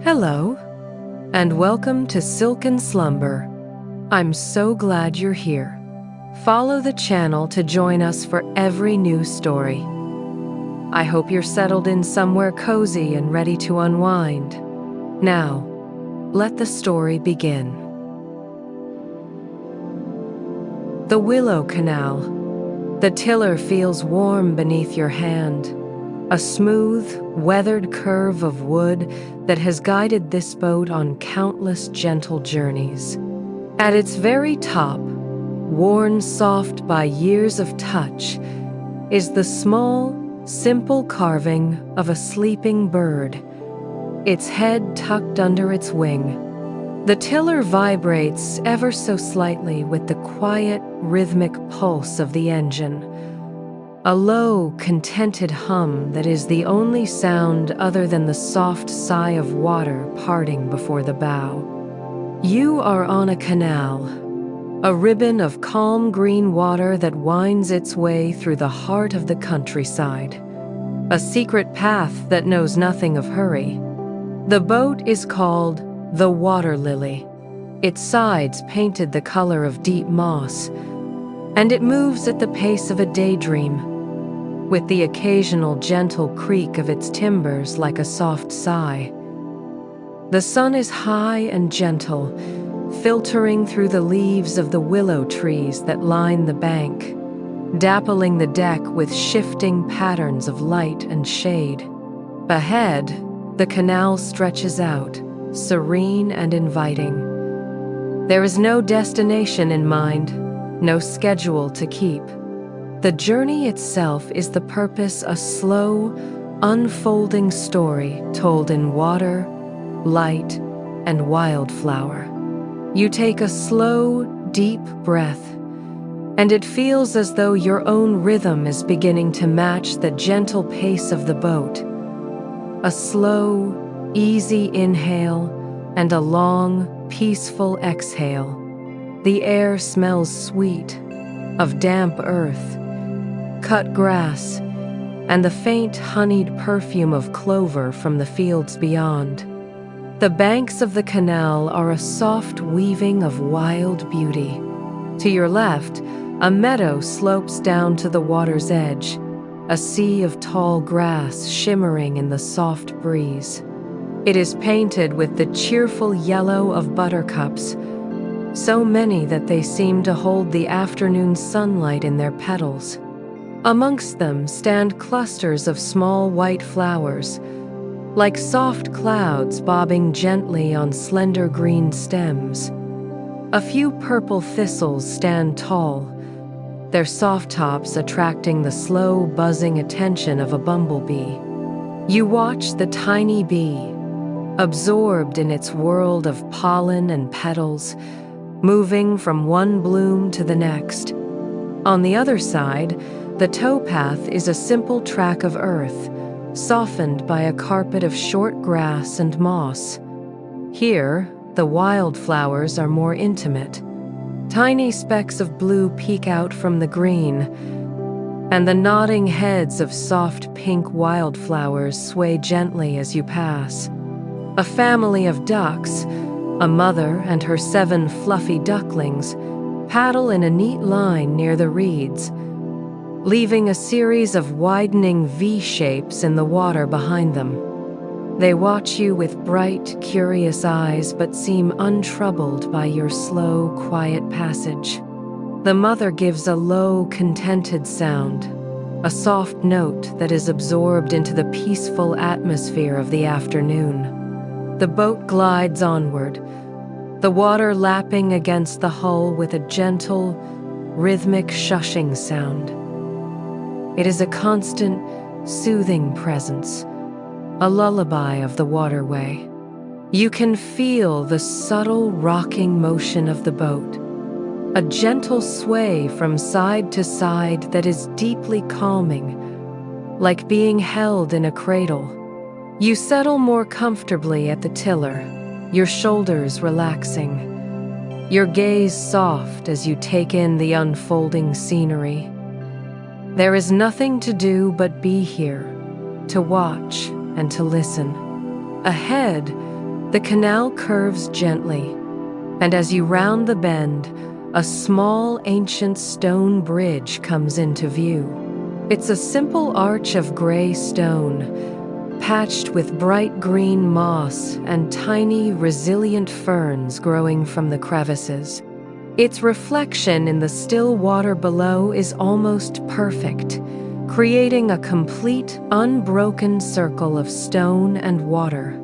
Hello, and welcome to Silken Slumber. I'm so glad you're here. Follow the channel to join us for every new story. I hope you're settled in somewhere cozy and ready to unwind. Now, let the story begin. The Willow Canal. The tiller feels warm beneath your hand. A smooth, weathered curve of wood that has guided this boat on countless gentle journeys. At its very top, worn soft by years of touch, is the small, simple carving of a sleeping bird, its head tucked under its wing. The tiller vibrates ever so slightly with the quiet, rhythmic pulse of the engine. A low, contented hum that is the only sound other than the soft sigh of water parting before the bow. You are on a canal, a ribbon of calm green water that winds its way through the heart of the countryside. A secret path that knows nothing of hurry. The boat is called the Water Lily, its sides painted the color of deep moss, and it moves at the pace of a daydream, with the occasional gentle creak of its timbers like a soft sigh. The sun is high and gentle, filtering through the leaves of the willow trees that line the bank, dappling the deck with shifting patterns of light and shade. Ahead, the canal stretches out, serene and inviting. There is no destination in mind, no schedule to keep. The journey itself is the purpose, a slow, unfolding story told in water, light, and wildflower. You take a slow, deep breath, and it feels as though your own rhythm is beginning to match the gentle pace of the boat. A slow, easy inhale and a long, peaceful exhale. The air smells sweet, of damp earth, cut grass, and the faint honeyed perfume of clover from the fields beyond. The banks of the canal are a soft weaving of wild beauty. To your left, a meadow slopes down to the water's edge, a sea of tall grass shimmering in the soft breeze. It is painted with the cheerful yellow of buttercups, so many that they seem to hold the afternoon sunlight in their petals. Amongst them stand clusters of small white flowers, like soft clouds bobbing gently on slender green stems. A few purple thistles stand tall, their soft tops attracting the slow, buzzing attention of a bumblebee. You watch the tiny bee, absorbed in its world of pollen and petals, moving from one bloom to the next. On the other side, the towpath is a simple track of earth, softened by a carpet of short grass and moss. Here, the wildflowers are more intimate. Tiny specks of blue peek out from the green, and the nodding heads of soft pink wildflowers sway gently as you pass. A family of ducks, a mother and her 7 fluffy ducklings, paddle in a neat line near the reeds, leaving a series of widening V-shapes in the water behind them. They watch you with bright, curious eyes but seem untroubled by your slow, quiet passage. The mother gives a low, contented sound, a soft note that is absorbed into the peaceful atmosphere of the afternoon. The boat glides onward, the water lapping against the hull with a gentle, rhythmic shushing sound. It is a constant, soothing presence, a lullaby of the waterway. You can feel the subtle rocking motion of the boat, a gentle sway from side to side that is deeply calming, like being held in a cradle. You settle more comfortably at the tiller, your shoulders relaxing, your gaze soft as you take in the unfolding scenery. There is nothing to do but be here, to watch and to listen. Ahead, The canal curves gently, and as you round the bend, a small ancient stone bridge comes into view. It's a simple arch of gray stone, patched with bright green moss and tiny, resilient ferns growing from the crevices. Its reflection in the still water below is almost perfect, creating a complete, unbroken circle of stone and water.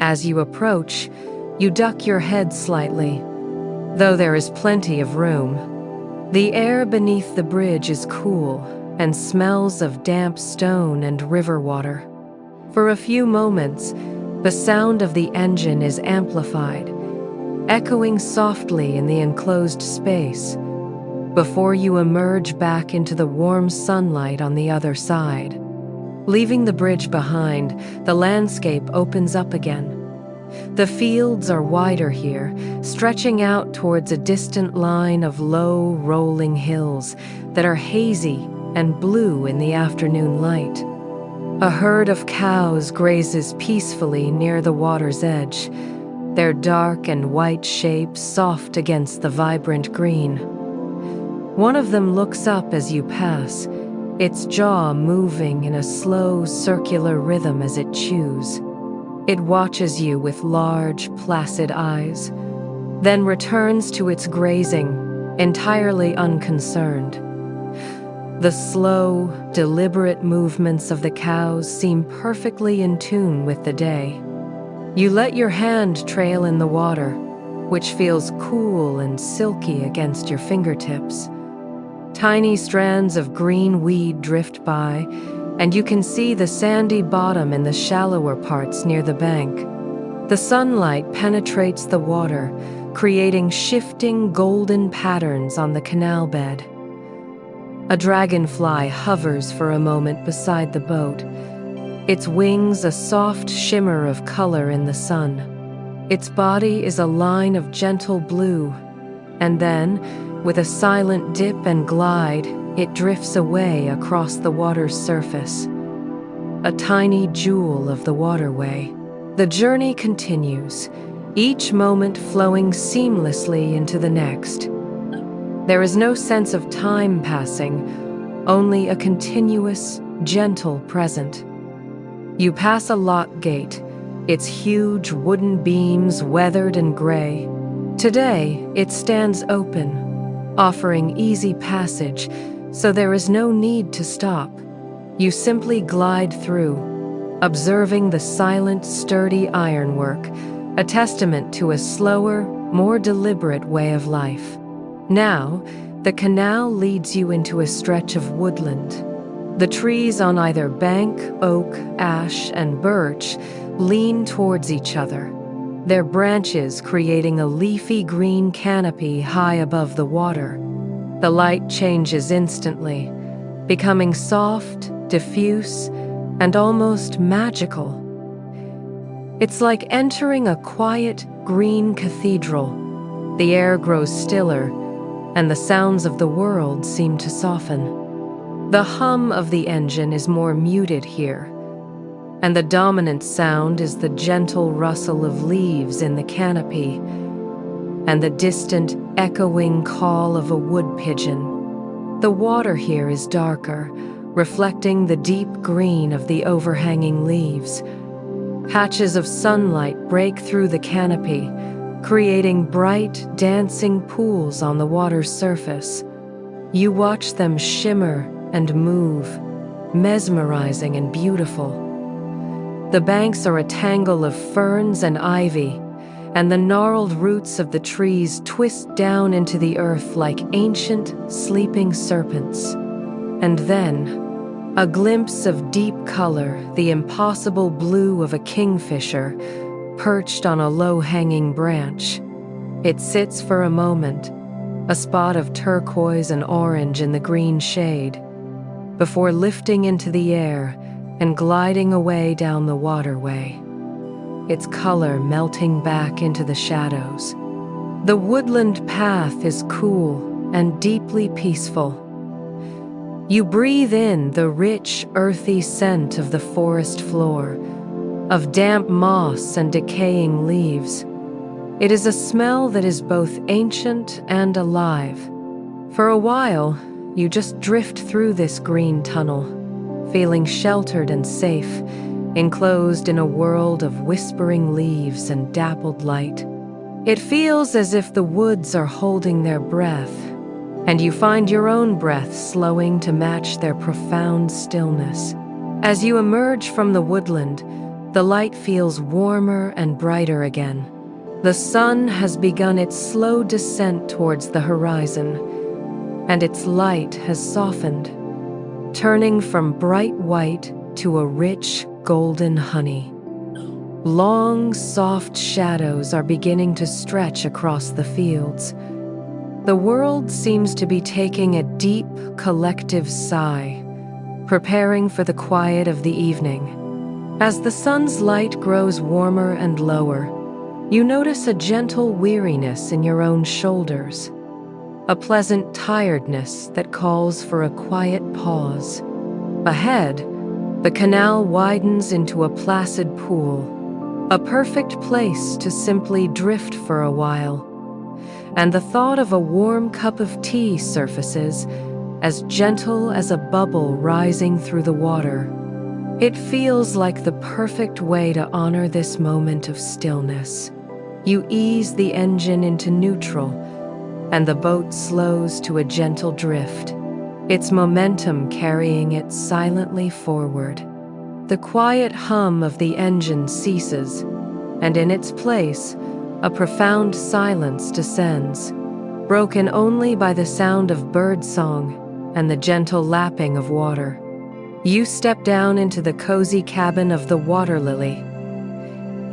As you approach, you duck your head slightly, though there is plenty of room. The air beneath the bridge is cool and smells of damp stone and river water. For a few moments, the sound of the engine is amplified, echoing softly in the enclosed space, before you emerge back into the warm sunlight on the other side. Leaving the bridge behind, the landscape opens up again. The fields are wider here, stretching out towards a distant line of low, rolling hills that are hazy and blue in the afternoon light. A herd of cows grazes peacefully near the water's edge, their dark and white shapes soft against the vibrant green. One of them looks up as you pass, its jaw moving in a slow, circular rhythm as it chews. It watches you with large, placid eyes, then returns to its grazing, entirely unconcerned. The slow, deliberate movements of the cows seem perfectly in tune with the day. You let your hand trail in the water, which feels cool and silky against your fingertips. Tiny strands of green weed drift by, and you can see the sandy bottom in the shallower parts near the bank. The sunlight penetrates the water, creating shifting golden patterns on the canal bed. A dragonfly hovers for a moment beside the boat, its wings a soft shimmer of color in the sun. Its body is a line of gentle blue, and then, with a silent dip and glide, it drifts away across the water's surface, a tiny jewel of the waterway. The journey continues, each moment flowing seamlessly into the next. There is no sense of time passing, only a continuous, gentle present. You pass a lock gate, its huge wooden beams weathered and gray. Today, it stands open, offering easy passage, so there is no need to stop. You simply glide through, observing the silent, sturdy ironwork, a testament to a slower, more deliberate way of life. Now, the canal leads you into a stretch of woodland. The trees on either bank, oak, ash, and birch lean towards each other, their branches creating a leafy green canopy high above the water. The light changes instantly, becoming soft, diffuse, and almost magical. It's like entering a quiet, green cathedral. The air grows stiller, and the sounds of the world seem to soften. The hum of the engine is more muted here, and the dominant sound is the gentle rustle of leaves in the canopy and the distant, echoing call of a wood pigeon. The water here is darker, reflecting the deep green of the overhanging leaves. Patches of sunlight break through the canopy, creating bright, dancing pools on the water's surface. You watch them shimmer and move, mesmerizing and beautiful. The banks are a tangle of ferns and ivy, and the gnarled roots of the trees twist down into the earth like ancient, sleeping serpents. And then, a glimpse of deep color, the impossible blue of a kingfisher, perched on a low-hanging branch. It sits for a moment, a spot of turquoise and orange in the green shade, before lifting into the air and gliding away down the waterway, its color melting back into the shadows. The woodland path is cool and deeply peaceful. You breathe in the rich, earthy scent of the forest floor, of damp moss and decaying leaves. It is a smell that is both ancient and alive. For a while, you just drift through this green tunnel, feeling sheltered and safe, enclosed in a world of whispering leaves and dappled light. It feels as if the woods are holding their breath, and you find your own breath slowing to match their profound stillness. As you emerge from the woodland, the light feels warmer and brighter again. The sun has begun its slow descent towards the horizon, and its light has softened, turning from bright white to a rich golden honey. Long, soft shadows are beginning to stretch across the fields. The world seems to be taking a deep, collective sigh, preparing for the quiet of the evening. As the sun's light grows warmer and lower, you notice a gentle weariness in your own shoulders, a pleasant tiredness that calls for a quiet pause. Ahead, the canal widens into a placid pool, a perfect place to simply drift for a while. And the thought of a warm cup of tea surfaces, as gentle as a bubble rising through the water. It feels like the perfect way to honor this moment of stillness. You ease the engine into neutral, and the boat slows to a gentle drift, its momentum carrying it silently forward. The quiet hum of the engine ceases, and in its place, a profound silence descends, broken only by the sound of birdsong and the gentle lapping of water. You step down into the cozy cabin of the water lily.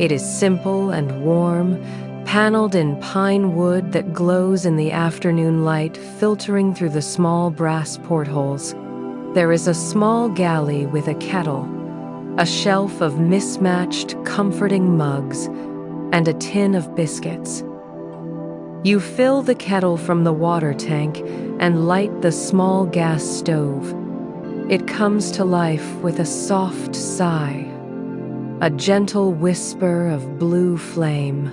It is simple and warm, paneled in pine wood that glows in the afternoon light filtering through the small brass portholes. There is a small galley with a kettle, a shelf of mismatched, comforting mugs, and a tin of biscuits. You fill the kettle from the water tank and light the small gas stove. It comes to life with a soft sigh, a gentle whisper of blue flame.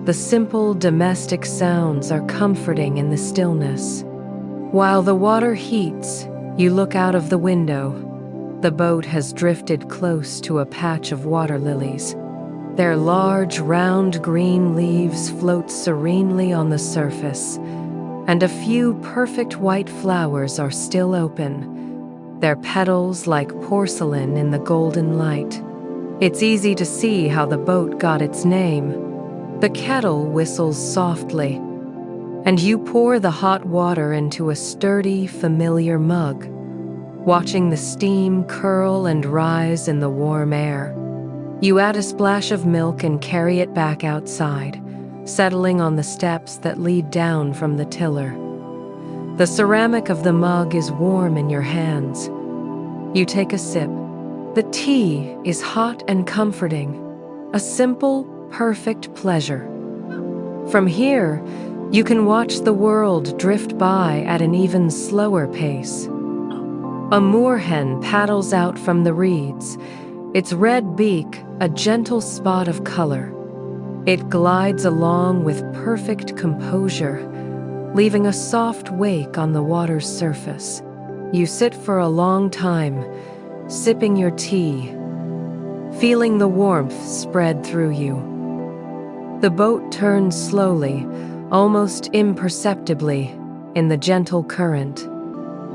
The simple domestic sounds are comforting in the stillness. While the water heats, you look out of the window. The boat has drifted close to a patch of water lilies. Their large, round green leaves float serenely on the surface, and a few perfect white flowers are still open, their petals like porcelain in the golden light. It's easy to see how the boat got its name. The kettle whistles softly, and you pour the hot water into a sturdy, familiar mug, watching the steam curl and rise in the warm air. You add a splash of milk and carry it back outside, settling on the steps that lead down from the tiller. The ceramic of the mug is warm in your hands. You take a sip. The tea is hot and comforting, a simple, perfect pleasure. From here, you can watch the world drift by at an even slower pace. A moorhen paddles out from the reeds, its red beak a gentle spot of color. It glides along with perfect composure, leaving a soft wake on the water's surface. You sit for a long time, sipping your tea, feeling the warmth spread through you. The boat turns slowly, almost imperceptibly, in the gentle current.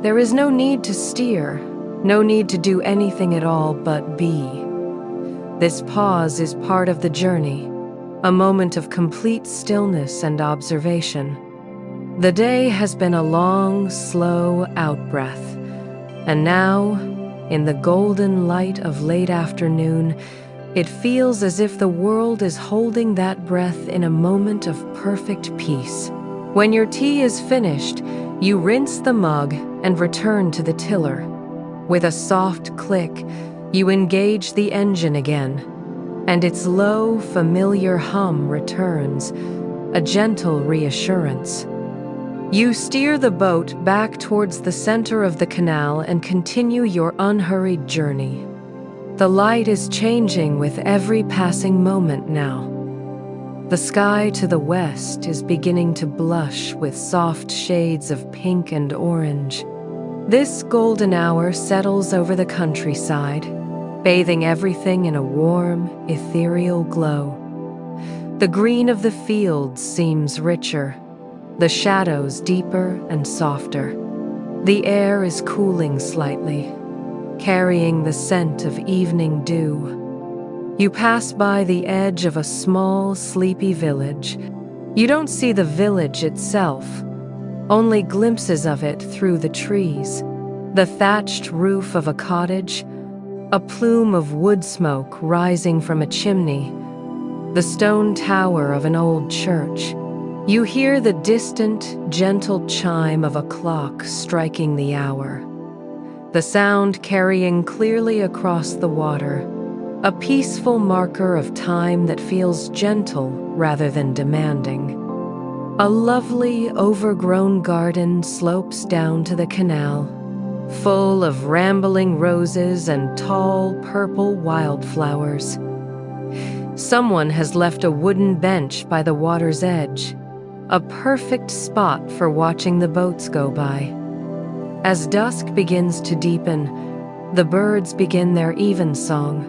There is no need to steer, no need to do anything at all but be. This pause is part of the journey, a moment of complete stillness and observation. The day has been a long, slow out-breath, and now, in the golden light of late afternoon, it feels as if the world is holding that breath in a moment of perfect peace. When your tea is finished, you rinse the mug and return to the tiller. With a soft click, you engage the engine again, and its low, familiar hum returns, a gentle reassurance. You steer the boat back towards the center of the canal and continue your unhurried journey. The light is changing with every passing moment now. The sky to the west is beginning to blush with soft shades of pink and orange. This golden hour settles over the countryside, bathing everything in a warm, ethereal glow. The green of the fields seems richer, the shadows deeper and softer. The air is cooling slightly, carrying the scent of evening dew. You pass by the edge of a small, sleepy village. You don't see the village itself, only glimpses of it through the trees. The thatched roof of a cottage, a plume of wood smoke rising from a chimney, the stone tower of an old church. You hear the distant, gentle chime of a clock striking the hour. The sound carrying clearly across the water, a peaceful marker of time that feels gentle rather than demanding. A lovely, overgrown garden slopes down to the canal, full of rambling roses and tall, purple wildflowers. Someone has left a wooden bench by the water's edge, a perfect spot for watching the boats go by. As dusk begins to deepen, the birds begin their evensong.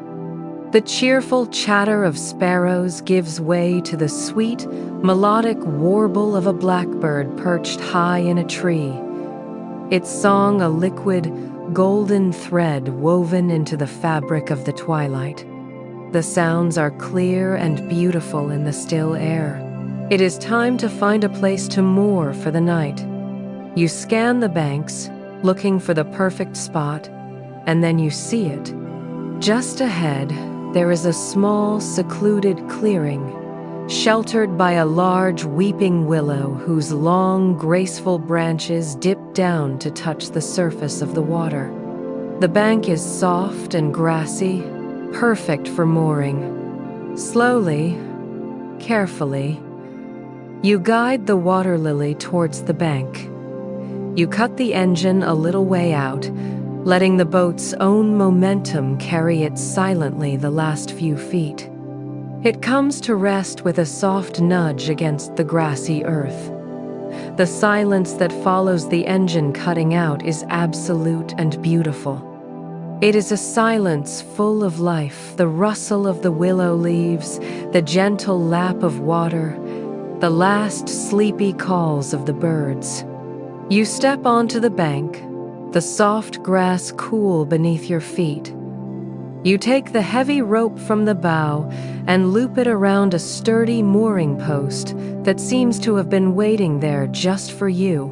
The cheerful chatter of sparrows gives way to the sweet, melodic warble of a blackbird perched high in a tree, its song a liquid, golden thread woven into the fabric of the twilight. The sounds are clear and beautiful in the still air. It is time to find a place to moor for the night. You scan the banks, looking for the perfect spot, and then you see it. Just ahead, there is a small, secluded clearing, sheltered by a large weeping willow whose long, graceful branches dip down to touch the surface of the water. The bank is soft and grassy, perfect for mooring. Slowly, carefully, you guide the water lily towards the bank. You cut the engine a little way out, letting the boat's own momentum carry it silently the last few feet. It comes to rest with a soft nudge against the grassy earth. The silence that follows the engine cutting out is absolute and beautiful. It is a silence full of life, the rustle of the willow leaves, the gentle lap of water, the last sleepy calls of the birds. You step onto the bank, the soft grass cool beneath your feet. You take the heavy rope from the bow and loop it around a sturdy mooring post that seems to have been waiting there just for you.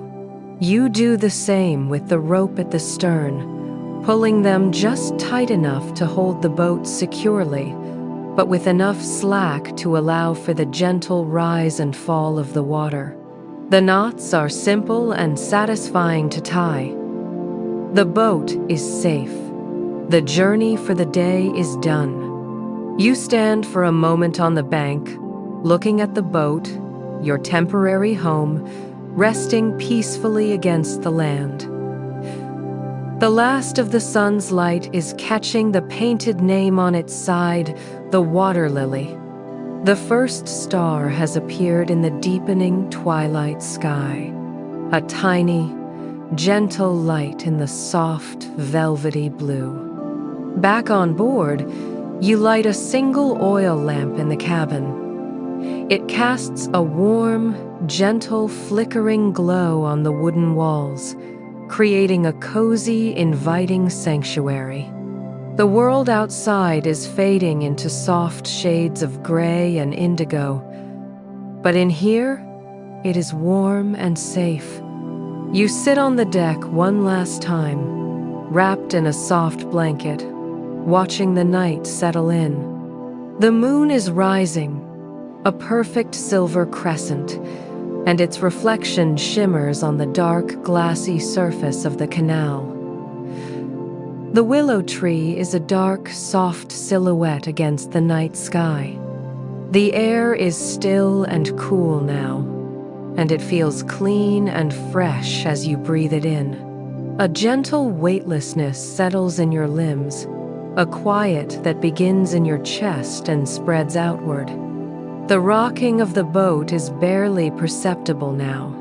You do the same with the rope at the stern, pulling them just tight enough to hold the boat securely, but with enough slack to allow for the gentle rise and fall of the water. The knots are simple and satisfying to tie. The boat is safe. The journey for the day is done. You stand for a moment on the bank, looking at the boat, your temporary home, resting peacefully against the land. The last of the sun's light is catching the painted name on its side, the water lily. The first star has appeared in the deepening twilight sky, a tiny, gentle light in the soft, velvety blue. Back on board, you light a single oil lamp in the cabin. It casts a warm, gentle, flickering glow on the wooden walls, creating a cozy, inviting sanctuary. The world outside is fading into soft shades of gray and indigo, but in here, it is warm and safe. You sit on the deck one last time, wrapped in a soft blanket, watching the night settle in. The moon is rising, a perfect silver crescent, and its reflection shimmers on the dark, glassy surface of the canal. The willow tree is a dark, soft silhouette against the night sky. The air is still and cool now, and it feels clean and fresh as you breathe it in. A gentle weightlessness settles in your limbs, a quiet that begins in your chest and spreads outward. The rocking of the boat is barely perceptible now,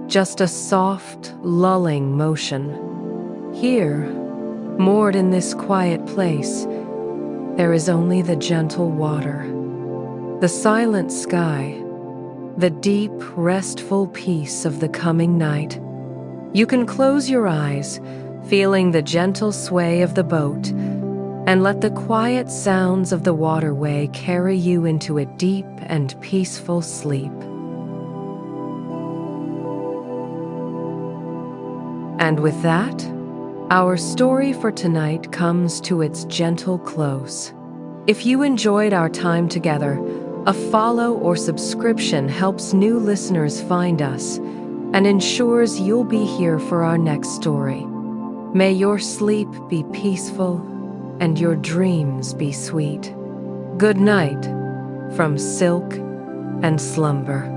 just a soft, lulling motion. Here, moored in this quiet place, there is only the gentle water, the silent sky, the deep, restful peace of the coming night. You can close your eyes, feeling the gentle sway of the boat, and let the quiet sounds of the waterway carry you into a deep and peaceful sleep. And with that, our story for tonight comes to its gentle close. If you enjoyed our time together, a follow or subscription helps new listeners find us and ensures you'll be here for our next story. May your sleep be peaceful and your dreams be sweet. Good night from Silk and Slumber.